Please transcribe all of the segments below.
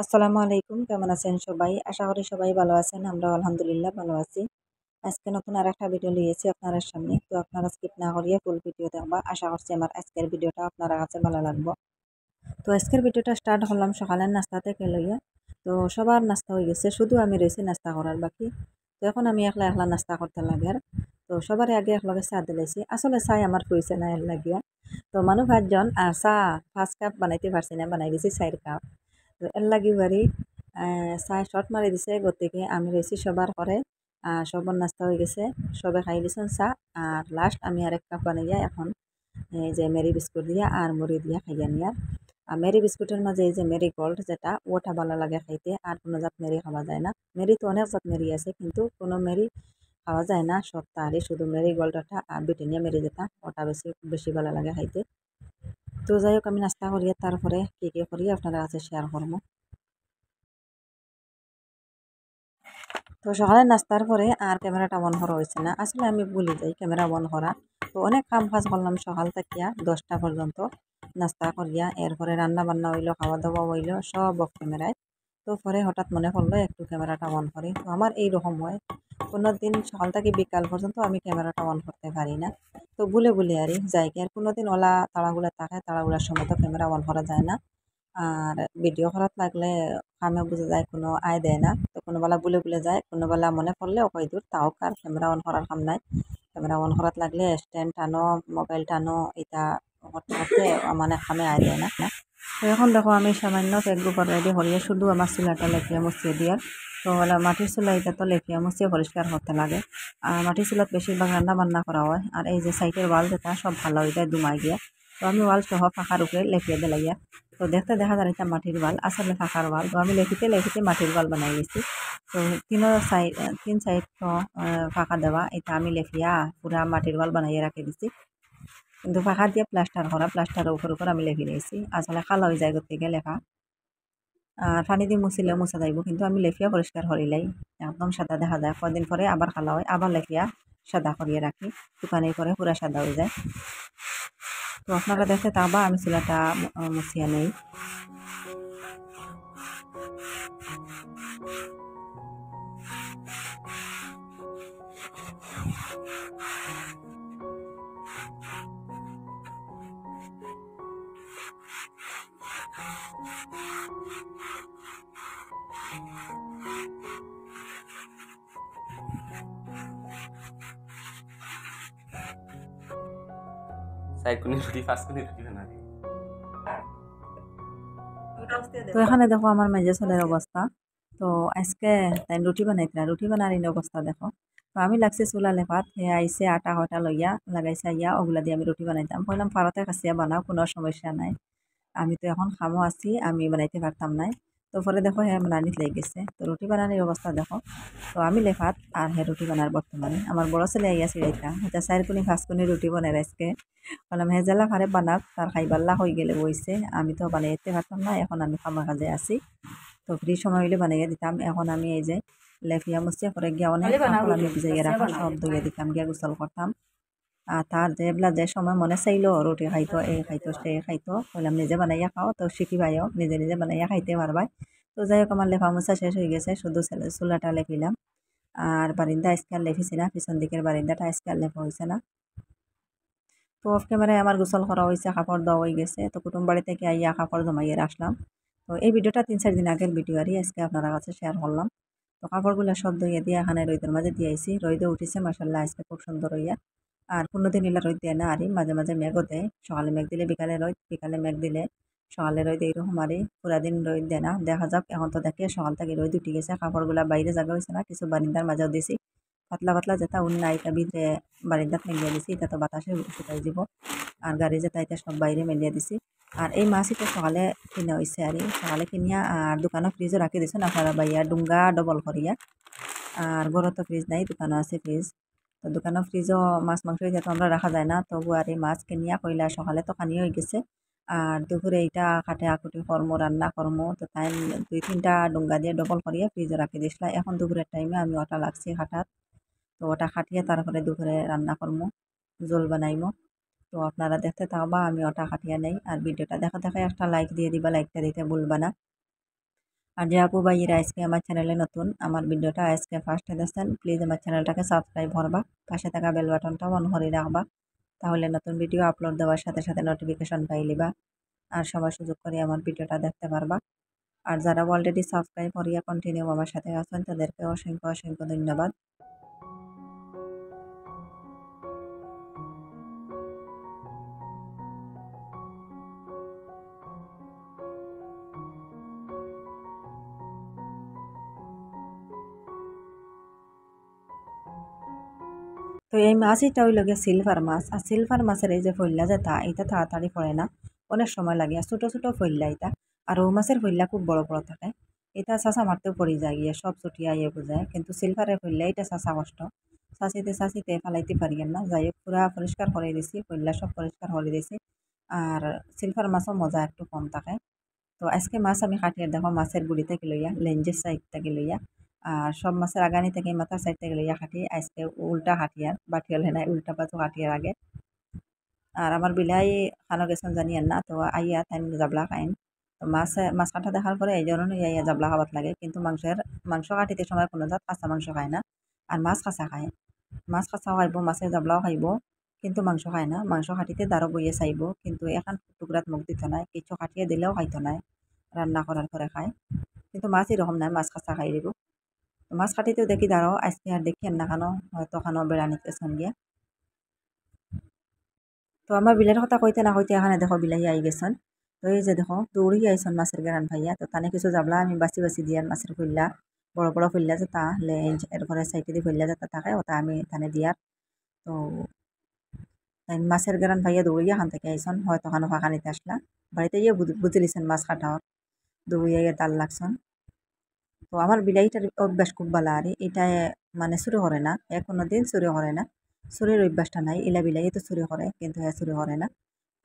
আসসালামু আলাইকুম, কেমন আছেন সবাই? আশা করি সবাই ভালো আছেন। আমরাও আলহামদুলিল্লাহ ভালো আছি। আজকে নতুন আরেকটা ভিডিও লিয়েছি আপনার সামনে। তো আপনারা স্কিপ না করিয়া ফুল ভিডিও দেখবা। আশা করছি আমার আজকের ভিডিওটা আপনার কাছে ভালো লাগবে। তো আজকের ভিডিওটা স্টার্ট করলাম সকালের নাস্তা থেকে লইয়া। তো সবার নাস্তা হয়ে গেছে, শুধু আমি রয়েছি নাস্তা করার বাকি। তো এখন আমি একলা একলা নাস্তা করতে লাগে। তো সবার আগে একলগে চা দিলাইছি। আসলে চাই আমার ফুইছে না এর লাগিয়া। তো মানুষ 5 জন আর চা 5 কাপ বানাইতে পারছি না, বানাই দিছি 4 কাপ। তো এর লাগি বাড়ি চাই শর্ট মারি দিছে, গতিকে আমি রয়েছি সবার করে। সবার নাস্তা হয়ে গেছে, সবে খাই দিছেন চা। আর লাস্ট আমি আরেক কাপ বানাইয়া এখন এই যে মেরি বিস্কুট দিয়া আর মুড়ি দিয়া খাইয়া নিয়া। আর মেরি বিস্কুটের মাঝে এই যে মেরি গোল্ড যেটা, ওটা ভালো লাগে খাইতে। আর কোনো জাত মেরি খাওয়া যায় না। মেরি তো অনেক জাত মেরি আছে, কিন্তু কোনো মেরি খাওয়া যায় না। সব তারই শুধু মেরি গোল্ডটা আর ব্রিটানিয়া মেরি যেটা, ওটা বেশি বেশি ভালো লাগে খাইতে। তো যাই হোক, আমি নাস্তা করিয়া তারপরে কি করি আপনারা কাছে শেয়ার করবো। তো সকালে নাস্তার পরে আর ক্যামেরাটা অন করা হয়েছে না, আসলে আমি ভুলে যাই ক্যামেরা অন করা। তো অনেক কাম কাজ করলাম সকাল থেকে 10টা পর্যন্ত নাস্তা করিয়া, এরপরে রান্না বান্না হইলো, খাওয়া দাওয়া হইলো, সব অফ ক্যামেরায়। তো পরে হঠাৎ মনে পড়লো একটু ক্যামেরাটা অন করি। তো আমার এই রকম হয়, কোনো দিন সকাল থেকে বিকাল পর্যন্ত আমি ক্যামেরাটা অন করতে পারি না। তো ভুলে ভুলে আরই যাই কি, আর কোনোদিন ওলা তাড়াহুড়া থাকে, তাড়াহুড়ার সময় তো ক্যামেরা অন করা যায় না। আর ভিডিও করাত লাগলে কামে বুঝা যায় কোনো আয় দেয় না। তো কোনোবেলা ভুলে ভুলে যায়, কোনোবেলা মনে পড়লে কই দূর তাও কার ক্যামেরা অন করার কাম নাই। ক্যামেরা অন করাত লাগলে স্ট্যান্ড টানো, মোবাইল টানো, এটা করতে করতে মানে কামে আয় দেয় না। তো এখন দেখো আমি সামান্য কেক গোবর রেডি করিয়ে শুধু আমার চুলাটা লেপিয়া মুছিয়ে দিয়ার। তো বলে মাটির চুলা, এটা তো লেপিয়া মুছিয়ে পরিষ্কার করতে লাগে। আর মাটির চুলাত বেশিরভাগ রান্না বান্না করা হয়। আর এই যে সাইডের ওয়াল যেটা, সব ভালো হয়ে যায় দুমাই গিয়া। তো আমি ওয়াল সহ ফাঁকার উপরে লেপিয়ে দিলাইয়া। তো দেখতে দেখা যায় এটা মাটির ওয়াল, আসলে ফাঁকার ওয়াল। তো আমি লেখিতে লেখিতে মাটির ওয়াল বানাই গেছি। তো তিন সাইড তো ফাঁকা দেওয়া, এটা আমি লেফিয়া পুরা মাটির ওয়াল বানাইয়া রাখি দিছি। কিন্তু ফাঁকা দিয়ে প্লাস্টার করা, প্লাস্টারের উপর আমি লেখি দিয়েছি, আসলে খালা হয়ে যায় গতিকে লেখা। আর পানি দিয়ে মুছিলেও মুছা যাইব, কিন্তু আমি লেফিয়া পরিষ্কার করিলাই একদম সাদা দেখা যায়। কদিন পরে আবার খালা হয়, আবার লেফিয়া সাদা করিয়ে রাখি, শুকানির পরে পুরা সাদা হয়ে যায়। তো আপনারা দেখতে থাকবা, আমি চুলাটা মুছিয়া নেই। সাইকুনি রুটি ফাঁসকুনি রুটি বানাবি। তো এখানে দেখো আমার মেজে ছেলের অবস্থা। তো আজকে তাই রুটি বানাইতরা, রুটি বানার ইন অবস্থা দেখো। তো আমি লাগছে চুলা লেপাত, হে আইসে আটা হটা লইয়া লাগাইছে, ইয়া ওগুলা দিয়ে আমি রুটি বানাইতাম। কইলাম পারতে কাছিয়া বানাও, কোনো সমস্যা নাই। আমি তো এখন খামো আছি, আমি বানাইতে পারতাম নাই। তো পরে দেখো হে বানানিত লেগে গেছে। তো রুটি বানানোর অবস্থা দেখো। তো আমি লেফাত আর হে রুটি বানার বর্তমানে। আমার বড় ছেলে আইয়া সিরাইতা, এটা 4 কোনি 5 কোনি রুটি বানাই আজকে। বললাম হে জেলা ফারে বানাক, তার খাইবাল্লা হয়ে গেলে বইছে। আমি তো বানাইতে পারতাম না, এখন আমি খামা কাজে আছি। তো ফ্রি সময় হইলে বানাইয়া দিতাম। এখন আমি এই যে লেফিয়া মুছিয়া পরে গিয়া অনেক কাপড় আমি ভিজাইয়া রাখা, সব ধুইয়া দিতাম, গিয়া গোসল করতাম। আর তার যেগুলা যে সময় মনে চাইলো রুটি খাইতো, এই খাইতো, সে খাইতো, বললাম নিজে বানাইয়া খাও, তো শিখি পাইও, নিজে নিজে বানাইয়া খাইতে পারবাই। তো যাই হোক, আমার লেফা মোছা শেষ হয়ে গেছে, শুধু চুলাটা লেপিলাম। আর বারিন্দা আজকাল লেপিছি না, পিছন দিকের বারিন্দাটা আজকাল লেপা হয়েছে না। তো অফ ক্যামেরায় আমার গোসল করা হয়েছে, কাপড় দেওয়া হয়ে গেছে। তো কুটুম বাড়ি থেকে আইয়া কাপড় জমাইয়ে রাখলাম। তো এই ভিডিওটা 3-4 দিন আগের ভিডিও আর আজকে আপনার কাছে শেয়ার করলাম। তো কাপড়গুলো সব ধুইয়ে দিয়ে এখানে রোদের মাঝে দিয়ে আইছি, রোদে উঠেছে মাসাল্লাহ আজকে খুব সুন্দর হইয়া। আর কোনোদিন এলা রোদ দেয় না, আরই মাঝে মাঝে মেঘও দেয়। সকালে মেঘ দিলে বিকালে রোদ, বিকালে মেঘ দিলে সকালে রোদ, এইরকম আরই পুরা দিন রোদ দেয় না। দেখা যাক, এখন তো দেখে সকাল থেকে রোদ উঠে গেছে, কাপড়গুলা বাইরে জায়গা হয়েছে না, কিছু বারিন্দার মাঝেও দিছি। পাতলা পাতলা যেটা উন্না, এটা ভিতরে বারিন্দাত মেলিয়া দিছি, এটা তো বাতাসে শুকাই যাব। আর গাড়ি যেটা, এটা সব বাইরে মেলিয়া দিছি। আর এই মাছ এটা সকালে কিনা হয়েছে, আর সকালে কিনিয়া আর দোকানও ফ্রিজও রাখি দিছে না, আপনারা বাইয়া ডুঙ্গা ডবল করিয়া। আর ঘরও তো ফ্রিজ নাই, দোকানও আছে ফ্রিজ। তো দোকানের ফ্রিজও মাছ মাংস এটা তো আমরা রাখা যায় না, তবু আর এই মাছ কিনিয়া কইলা সকালে তো খানি হয়ে গেছে। আর দুপুরে এইটা কাটে আকুটি কর্ম, রান্না কর্ম, তো তাই 2-3টা ডুঙ্গা দিয়ে ডবল করিয়া ফ্রিজে রাখি দিছিলা। এখন দুপুরের টাইমে আমি ওটা লাগছি খাটাত। তো ওটা খাটিয়ে তারপরে দুপুরে রান্না করবো, জোল বানাইমো। তো আপনারা দেখতে থাকবা, আমি ওটা খাটিয়ে নেই। আর ভিডিওটা দেখা দেখা একটা লাইক দিয়ে দিবা, লাইকটা দিতে ভুলবা না। আর যে আপু ভাইয়েরা আজকে আমার চ্যানেলে নতুন, আমার ভিডিওটা আজকে ফার্স্টে দেখছেন, প্লিজ আমার চ্যানেলটাকে সাবস্ক্রাইব করবা, পাশে থাকা বেল বাটনটা অন করে রাখবা, তাহলে নতুন ভিডিও আপলোড দেওয়ার সাথে সাথে নোটিফিকেশন পাইলিবা আর সময় সুযোগ করে আমার ভিডিওটা দেখতে পারবা। আর যারা অলরেডি সাবস্ক্রাইব করিয়া কন্টিনিউ আমার সাথে আছেন তাদেরকে অসংখ্য অসংখ্য ধন্যবাদ। তো এই মাছ এটা হইল গিয়ে সিলভার মাছ। আর সিলভার মাছের এই যে ফইল্লা যেটা এটা তাড়াতাড়ি পড়ে না, অনেক সময় লাগে। আর ছোটো ছোটো ফইল্লা এটা। আর রৌ মাছের ফইল্লা খুব বড় বড় থাকে, এটা চাচা মারতেও পড়ে যায় গিয়ে সব ছুটিয়া ইয়ে বুঝায়। কিন্তু সিলভারের ফইল্লা এটা চাচা কষ্ট, চাচিতে চাচিতে ফালাইতে পারিয়েন না। যাই হোক পুরা পরিষ্কার করে দিছি, ফইল্লা সব পরিষ্কার করে দিছি। আর সিলভার মাছও মজা একটু কম থাকে। তো আজকে মাছ আমি কাটিয়ে দেখো মাছের গুড়ি থেকে লইয়া লেঞ্জের সাইড থেকে লইয়া আর সব মাছের আগানি থেকে মাথার সাইড থেকে লইয়া কাটি আজকে উল্টা কাটিয়ার বাটিয়াল হেনায় উল্টা পাতো কাটিয়ার আগে। আর আমার বিলাই খানো গেছেন জানি না, তো আইয়া তাই জাবলা খাইন। তো মাছ কাটা দেখার পরে এই জন্য ইয়া জাবলা খাবার লাগে, কিন্তু মাংস কাটিতে সময় কোনো জাত কাঁচা মাংস খায় না, আর মাছ কাঁচা খায়। মাছ কাঁচাও খাইব, মাছের জাবলাও খাইব, কিন্তু মাংস খায় না। মাংস কাটিতে দাঁড়ো বইয়ে চাইব, কিন্তু এখন টুকরাত মুখ দিত নাই, কিছু কাটিয়ে দিলেও খাইতো নাই, রান্না করার পরে খায়। কিন্তু মাছ এরকম নাই, মাছ কাঁচা খাই দিব। মাছ কাটিতেও দেখি দাঁড়াও আজকে আর দেখি না খানো, হয়তো খানো বেড়ানিতে সঙ্গে। তো আমার বিলাইয়ের কথা কইতে না কইতে এখানে দেখো বিলাহি আই গেছন। তো এই যে দেখো দৌড়ি আইসন মাছের গেরান ভাইয়া। তো তানে কিছু যাবলা আমি বাছি বাছি দিয়ার মাছের ফুল্লা, বড় বড় ফুল্লা যে তা লেঞ্জ এরপরে সাইডে দিয়ে ফুল্লা যেটা থাকে ওটা আমি তানে দিয়ার। তো তাই মাছের গেরান ভাইয়া দৌড়িয়া খান থেকে আইসন, হয়তো খানো ফাঁকা নিতে আসলা, বাড়িতে গিয়ে বুঝে দিছেন মাছ কাটাও, দৌড়িয়া গিয়ে তাল লাগছন। তো আমার বিলাইটার অভ্যাস খুব ভালো, আর এটা মানে চুরি করে না, এ কোনো দিন চুরি করে না, চুরির অভ্যাসটা নাই। ইলা বিলাই তো চুরি করে, কিন্তু এ চুরি করে না।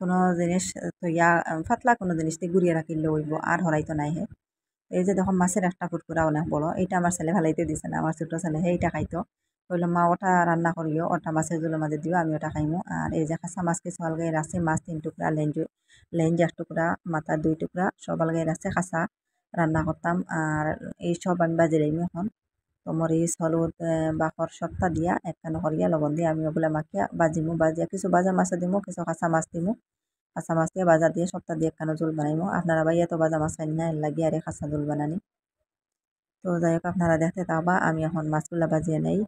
কোনো জিনিস তো ইয়া ফাতলা কোনো জিনিস দিয়ে ঘুরিয়ে রাখিলে হইব, আর হরাইতো নাই হে। এই যে দেখো মাছের একটা ফুটকুরা অনেক বড়, এইটা আমার ছেলে ফেলাইতে দিছে না, আমার ছোট ছেলে হে এইটা খাইতো। বললো মা ওটা রান্না করিও, ওটা মাছের ঝোলের মাঝে দিও, আমি ওটা খাইমু। আর এই যে খাসা মাছ কিছু আলগাই রাখছে, মাছ 3 টুকরা, লেঞ্জ 1 টুকরা, মাথা 2 টুকরা, সব আলগাই রাখছে খাসা রান্না করতাম। আর এই সব আমি বাজি লাইমু এখন। তো মরিচ হলুদ বাকর সবটা দিয়া একখানে করিয়া লবণ দিয়ে আমি ওগুলা মাখিয়া বাজিমু, বাজিয়া কিছু ভাজা মাছ দিমু, কিছু কাঁচা মাছ দিমু। কাঁচা মাছ দিয়ে বাজার দিয়ে সপ্তাহ দিয়ে একখানো ঝোল বানাইমু। আপনারা ভাইয়া তো ভাজা মাছ খাইন না, এর লাগি আরে কাঁচা ঝোল বানানি। তো যাই হোক আপনারা দেখতে থাকবা, আমি এখন মাছগুলা বাজিয়ে নেই।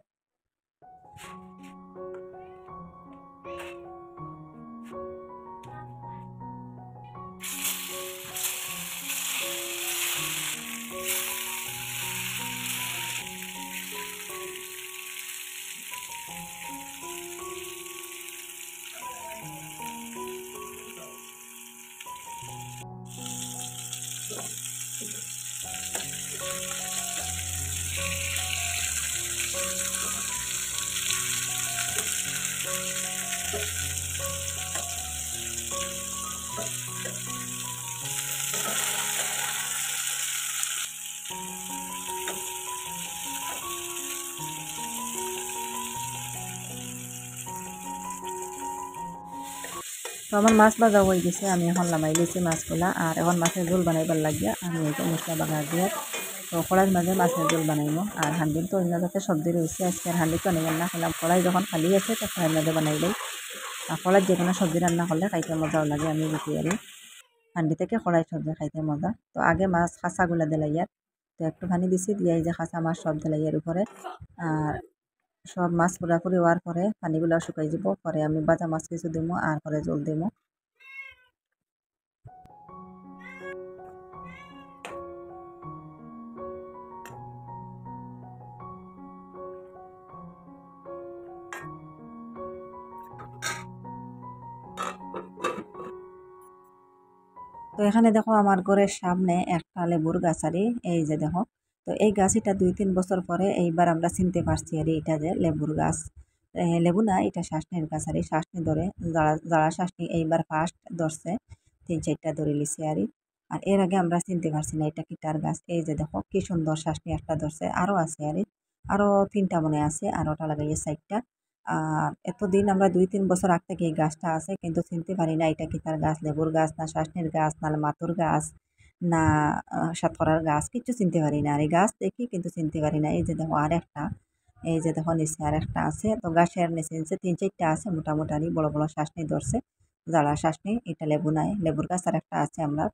তো আমার মাছ ভাজা হয়ে গেছে, আমি এখন নামাই দিয়েছি মাছগুলা। আর এখন মাছের ঝোল বানাইবার লাগিয়া আমি এই যে মশলা বাগার দিয়ে তো কড়াইয়ের মাঝে মাছের ঝোল বানাইমো। আর হান্ডির তো অন্য যাতে সবজি রয়েছে, আজকে আর হান্ডি তো নেবেন না, খেলাম কড়াই যখন খালি আছে তো কড়াইয়ের মাঝে বানাইলেই। আর কড়াইয়ের যে কোনো সবজি রান্না করলে খাইতে মজাও লাগে, আমি বুঝি আর হান্ডি থেকে কড়াই সবজি খাইতে মজা। তো আগে মাছ খাসাগুলা দিলাইয়ার, তো একটু পানি দিছি দিয়ে এই যে খাসা মাছ সব দিলাইয়ার উপরে। আর সব মাছ পুরাপুরি হওয়ার পরে পানিগুলো শুকাই যাব, পরে আমি বাজা মাছ কিছু দিমু আর পরে জল দিমু। তো এখানে দেখো আমার ঘরের সামনে একটা লেবুর গাছারি, এই যে দেখো। তো এই গাছ এটা 2-3 বছর পরে এইবার আমরা চিনতে পারছি আর এটা যে লেবুর গাছ। লেবু না, এটা শাসনির গাছ, আর এই শাসনি ধরে যারা যারা শাসনি এইবার ফার্স্ট ধরছে, 3-4টা ধরে লিছে আর আর এর আগে আমরা চিনতে পারছি না এটা কিটার গাছ। এই যে দেখো কি সুন্দর শাসনি একটা ধরছে, আরো আছে আর আরো 3টা মনে আছে, আর ওটা লাগাইয়ে 4টা। আর এতদিন আমরা 2-3 বছর আগ থেকে এই গাছটা আছে, কিন্তু চিনতে পারি না এটা কি তার গাছ, লেবুর গাছ না শাসনির গাছ না মাতুর গাছ না সাতকরার গাছ কিচ্ছু চিনতে পারি না। আর এই গাছ দেখি কিন্তু চিনতে পারি না। এই যে দেখো আরেকটা, এই যে দেখো নিচে আরেকটা আছে। তো গাছের নিচে ৩-৪টা আছে মোটামুটি বড় বড় শাসনি ধরছে। জারা শাসনি, এটা লেবু নাই। লেবুর গাছ আরেকটা আছে আমরা।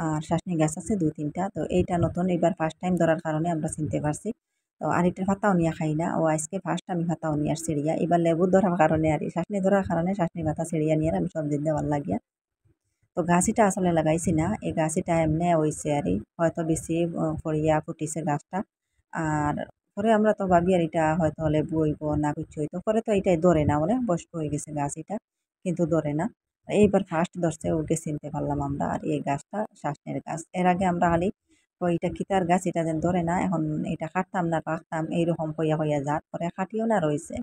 আর শাসনি গাছ আছে ২-৩টা। তো এইটা নতুন, এবার ফার্স্ট টাইম ধরার কারণে আমরা চিনতে পারছি। তো আর এটার পাতাও নিয়া খাই না। ও আজকে ফার্স্ট আমি পাতাও নিয়ার ছিঁড়িয়া। এবার লেবু ধরার কারণে আর শাসনি ধরার কারণে শাসনি পাতা ছিঁড়িয়া নিয়ে আমি সবজি দেওয়ার লাগিয়া। তো গাছিটা আসলে লাগাইছি না, এই গাছিটা এমনি হইছে আরই, হয়তো বেশি ফড়িয়া ফুটিছে গাছটা। আর পরে আমরা তো ভাবি আর এটা হয়তো লেবু হইব না কিছু হইতো, পরে তো এটাই ধরে না, বলে বয়স্ক হয়ে গেছে গাছ এটা, কিন্তু ধরে না। এইবার ফার্স্ট ধরছে, ওকে চিনতে পারলাম আমরা। আর এই গাছটা শাসনের গাছ। এর আগে আমরা খালি এটা কিতার গাছ, এটা যেন ধরে না, এখন এটা কাটতাম না রাখতাম এইরকম হইয়া হইয়া যাক, পরে কাটিও না রইছে।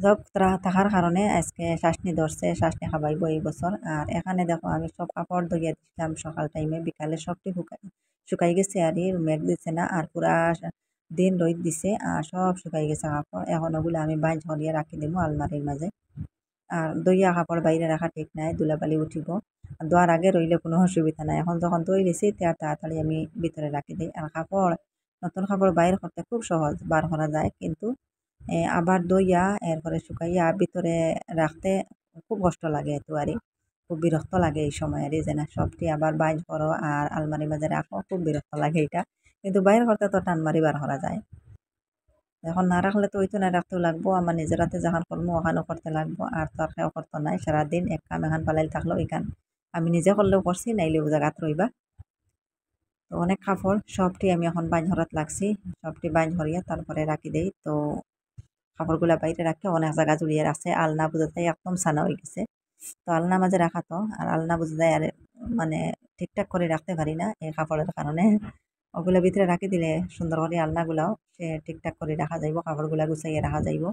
যাক থাকার কারণে আজকে শাঁসনি ধরছে, শাঁসনি খাবাইব এই বছর। আর এখানে দেখো আমি সব কাপড় ধুইয়া দিছিলাম সকাল টাইমে, বিকালে সবটি শুকাই গেছে আর মেঘ দিছে না, আর পুরা দিন রোদ দিছে আর সব শুকাই গেছে কাপড়। এখন ওগুলো আমি বাইঞ্চ করিয়া রাখি দিব আলমারির মাঝে। আর দইয়া কাপড় বাইরে রাখা ঠিক নাই, ধুলাবালি উঠিব। আর ধোয়ার আগে রইলে কোনো অসুবিধা নাই, এখন যখন ধুই দিছি তাড়াতাড়ি আমি ভিতরে রাখি দিই। আর কাপড়, নতুন কাপড় বাইর করতে খুব সহজ, বার করা যায়, কিন্তু আবার ধুইয়া এরপরে শুকাইয়া ভিতরে রাখতে খুব কষ্ট লাগে এতো আরই, খুব বিরক্ত লাগে এই সময় আরই, যে না সবটি আবার বাইর করো আর আলমারির মাঝে রাখো, খুব বিরক্ত লাগে এটা। কিন্তু বাইর করতে তো টান মারি বার করা যায়। এখন না রাখলে তো ওইতো না, রাখতেও লাগবো, আমার নিজের হাতে যখন করবো ওখানেও করতে লাগবো, আর তো আর কেউ করতো নাই। সারাদিন এক কাম এখান পালাইল থাকলো ওই কাম আমি নিজে করলেও করছি, নাইলে ও জায়গাত রইবা। তো অনেক কাপড় সবটি আমি এখন বাইন হরাত লাগছি, সবটি বাইন হরিয়া তারপরে রাখি দেই। তো কাপড়গুলা বাইরে রাখে অনেক জায়গা জুড়িয়ে রাখছে, আলনা বোঝা যায় একদম ছানা হয়ে গেছে। তো আলনা মাঝে রাখা তো, আর আলনা বোঝা যায় আর মানে ঠিকঠাক করে রাখতে পারি না এই কাপড়ের কারণে। ওগুলো ভিতরে রাখি দিলে সুন্দর করে আলনাগুলাও সে ঠিকঠাক করে রাখা যাইব, কাপড়গুলা গুছাইয়া রাখা যাইব।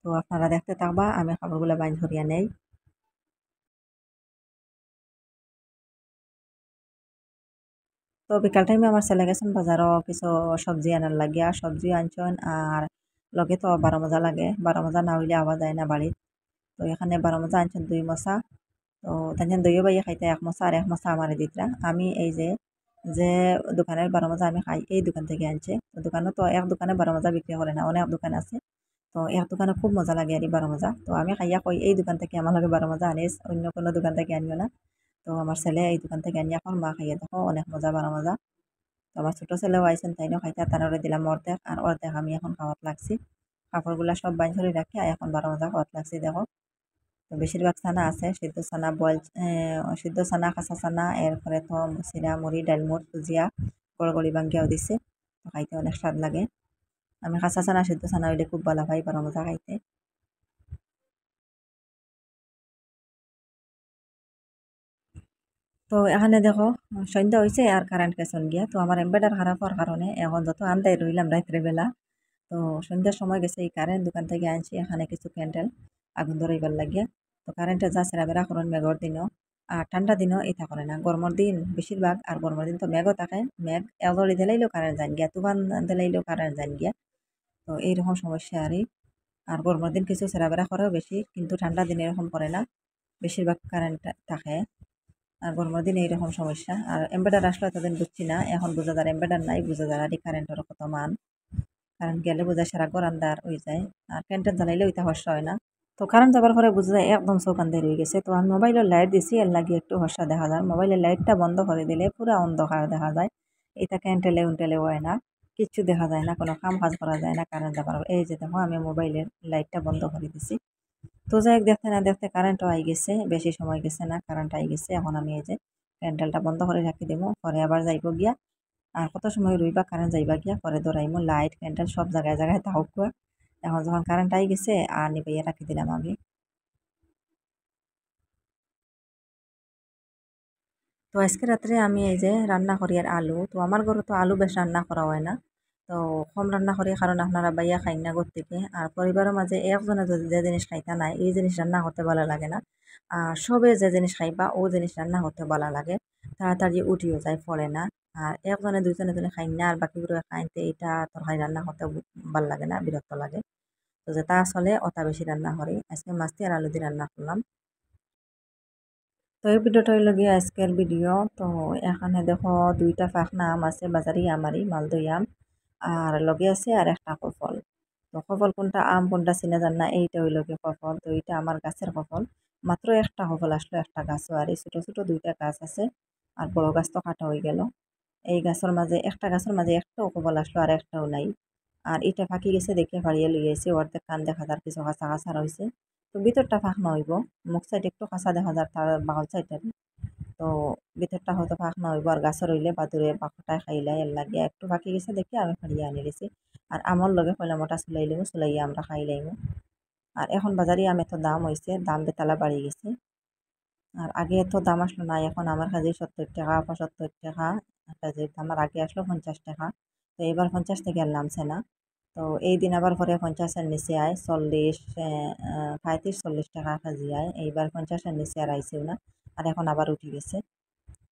তো আপনারা দেখতে থাকবা, আমি কাপড়গুলা বাইন ধরিয়া নেই। তো বিকাল টাইমে আমার ছেলে গেছেন বাজারও কিছু সবজি আনার লাগিয়া, সবজি আনছেন। আর লগে তো 12 মজা লাগে, 12 মজা না হইলে আওয়া যায় না বাড়িত। তো এখানে 12 মজা আনছেন 2 মশা। তো তাইন দইও বাইয়া খাইতে 1 মশা, আর 1 মশা আমারে দিতরা। আমি এই যে যে দোকানের 12 মজা আমি খাই, এই দোকান থেকে আনছে। তো দোকানে তো এক দোকানে 12 মজা বিক্রি করে না, অনেক দোকান আছে। তো এক দোকানে খুব মজা লাগে আর এই 12 মজা। তো আমি খাইয়া কই এই দোকান থেকে আমার লগে 12 মজা আনিস, অন্য কোনো দোকান থেকে আনিও না। তো আমার ছেলে এই দোকান থেকে আনিয়া এখন মা খাইয়া দেখো অনেক মজা 12 মজা। তো আমার ছোট ছেলেও আইছেন, তাইনও খাইতে, তারপরে দিলাম অর্ধেক, আর অর্ধেক আমি এখন খাওয়াত লাগছি। কাপড়গুলা সব বাইর করে রাখি আর এখন 12 মজা খাওয়াত লাগছি দেখো। তো বেশিরভাগ ছানা আছে, সিদ্ধ ছানা, বয়েল সিদ্ধ ছানা, কাঁচা ছানা, এরপরে তো চিরা মুড়ি, ডালমুট, ভুজিয়া, গড়গড়ি ভাঙ্গিয়াও দিছে। তো খাইতে অনেক স্বাদ লাগে। আমি কাঁচা ছানা সিদ্ধ ছানা হইলে খুব ভালো পাই 12 মজা খাইতে। তো এখানে দেখো সন্ধ্যা হয়েছে আর কারেন্ট গেছন গিয়া। তো আমার এমবেডার খারাপ হওয়ার কারণে এখন যত আন্দাই রইলাম রাত্রে বেলা। তো সন্ধ্যার সময় গেছে এই কারেন্ট, দোকান থেকে আনছি এখানে কিছু ক্যান্ডেল আগুন ধরাইবার লাগিয়া। তো কারেন্টে যা সেরাবেরা করেন মেঘর দিনও, আর ঠান্ডা দিনও এটা করে না, গরমের দিন বেশিরভাগ। আর গরমের দিন তো মেঘও থাকে, মেঘ এলরি দিলাইলেও কারেন্ট যান গিয়া, তুফান দিলাইলেও কারেন্ট যান গিয়া। তো এইরকম সমস্যা আর গরমের দিন কিছু সেরাবেরা করেও বেশি, কিন্তু ঠান্ডা দিন এরকম করে না, বেশিরভাগ কারেন্ট থাকে। আর গরমের দিনে এইরকম সমস্যা। আর এমবেডার আসলে এতদিন বুঝছি না, এখন বোঝা যায় এমবেডার নাই, বোঝা যায় আর কারেন্টের কত মান। কারেন্ট গেলে বোঝা সারা ঘর আন্ধার হয়ে যায়, আর ফ্যান জ্বালাইলে ওইটা হর্ষা হয় না। তো কারেন্ট যাবার পরে বোঝা যায় একদম চোখ আন্ধার হয়ে গেছে। তো আমি মোবাইলের লাইট দিছি, এর লাগে একটু হর্ষা দেখা যায়। মোবাইলের লাইটটা বন্ধ করে দিলে পুরো অন্ধকার দেখা যায়, এটা ক্যান্টেলে উন্টেলে হয় না, কিচ্ছু দেখা যায় না, কোনো কাম কাজ করা যায় না কারেন্ট যাবার পরে। এই যে দেখো আমি মোবাইলের লাইটটা বন্ধ করে দিছি। তো যাই হোক, দেখতে না দেখতে কারেন্টও আই গেছে, বেশি সময় গেছে না, কারেন্ট আই গেছে। এখন আমি এই যে ক্যান্ডেলটা বন্ধ করে রাখি দেবো, পরে আবার যাইব গিয়া। আর কত সময় রইবা কারেন্ট যাইবা গিয়া, পরে ধরাইমু লাইট ক্যান্ডেল সব জায়গায় জায়গায় থাকুক। এখন যখন কারেন্ট আই গেছে আর নিবাইয়া রাখি দিলাম আমি। তো আজকে রাত্রে আমি এই যে রান্না করি আর আলু। তো আমার ঘরে তো আলু বেশ রান্না করা হয় না, তো কম রান্না করি, কারণ আপনারা বাইয়া খাই না ঘর থেকে। আর পরিবারের মাঝে একজনে যদি যে জিনিস খাইতা নাই, এই জিনিস রান্না করতে ভালো লাগে না। আর সবে যে জিনিস খাইবা ও জিনিস রান্না করতে ভালো লাগে, তাড়াতাড়ি উঠিও যায়, পড়ে না। আর একজনে দুইজনে যদি খাই না আর বাকিগুলো খাইতে, এটা তরকারি রান্না করতে ভাল লাগে না, বিরক্ত লাগে। তো যেটা চলে ওটা বেশি রান্না করি। আজকে মাছ দিয়ে আর আলু দিয়ে রান্না করলাম। তো এই ভিডিওটা হইল গিয়ে আজকের ভিডিও। তো এখানে দেখো দুইটা ফাঁকনা আম আছে, বাজারি আমারই মালদই আম, আর লগে আছে আর একটা কফল। তো কফল কোনটা আম কোনটা চিনা যান না, এইটা হইল গিয়ে কফল। তো এইটা আমার গাছের কফল, মাত্র একটা কফল আসলো, একটা গাছও, আর এই ছোট ছোট দুইটা গাছ আছে, আর বড় গাছ তো কাটা হয়ে গেল। এই গাছের মাঝে একটা গাছের মাঝে একটাও কফল আসলো, আর একটাও নাই। আর এটা ফাঁকি গেছে দেখে ফাড়িয়ে লই আইছে, অর্ধেক কান দেখা যার, কিছু কাঁচা কাঁচা রয়েছে। তো ভিতরটা ফাঁক নইব, মুখ সাইড একটু কাঁচা দেখা যার, তার বাগল সাইডটা। তো ভিতরটা হয়তো ফাঁক না হইব, আর গাছের রইলে বাদুরে পাখটায় খাইলে এর লাগে একটু ফাঁকি গেছে দেখে আমি ফাড়িয়ে আনি গেছি। আর আমার লগে কইলা মোটা চুলাইলিমু, চুলাইয়া আমরা খাইলাইমু। আর এখন বাজারে আম এত দাম হয়েছে, দাম বেতালা বাড়ি গেছে। আর আগে এত দাম আসলো না, এখন আমার কাছে 70 টাকা 75 টাকা কেজির দাম। আর আগে আসলো 50 টাকা। তো এবার 50 থেকে আর নামছে না। তো এই দিন আবার পরে 50-এর নিচে আয়, 40, 35-40 টাকা কেজি আয়। এইবার 50-এর নিচে আর আইসেও না, আর এখন আবার উঠে গেছে।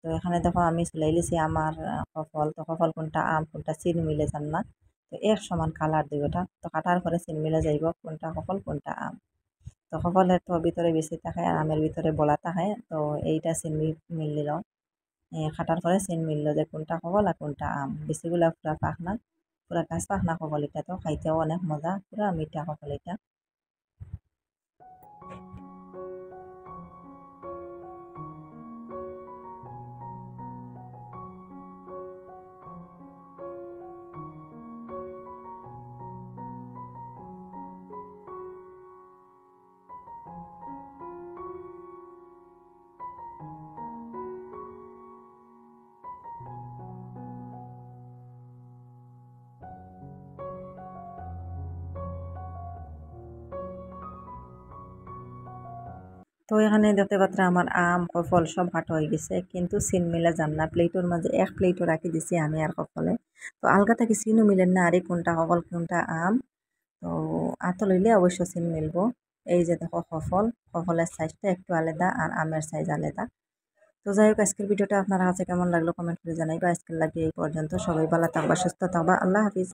তো এখানে দেখো আমি চুলাই লিছি আমার কফল। তো কফল কোনটা আম কোনটা চিনি মিলে যান না। তো এক সমান কালার দুইটা, তো কাটার পরে চিনি মিলে যাইব কোনটা কফল কোনটা আম। তো কফলের তো ভিতরে বেশি থাকে, আর আমের ভিতরে বলা থাকে। তো এইটা চিনি মিলল, কাটার পরে চিনি মিলল যে কোনটা কফল আর কোনটা আম। বেশিগুলা পুরা পাক না, পুরা গাছ পাক না কফল। এটা তো খাইতেও অনেক মজা, পুরা মিঠা কফল এটা। তো এখানে দেখতে পাত্রা আমার আম কফল সব কাটা হয়ে গেছে, কিন্তু সিন মিলা যান না। প্লেটের মাঝে এক প্লেটও রাখি দিছি আমি আর কফলে। তো আলগা থেকে সিনও মিলেন না, আরে কোনটা কফল কোনটা আম। তো আতো লইলে অবশ্য সিন মিলবো। এই যে দেখো কফল, কফলের সাইজটা একটু আলাদা, আর আমের সাইজ আলাদা। তো যাই হোক, আজকের ভিডিওটা আপনার কাছে কেমন লাগলো কমেন্ট করে জানাইবা। আজকের লাগে এই পর্যন্ত, সবাই ভালো থাকবা, সুস্থ থাকবা, আল্লাহ হাফিজ।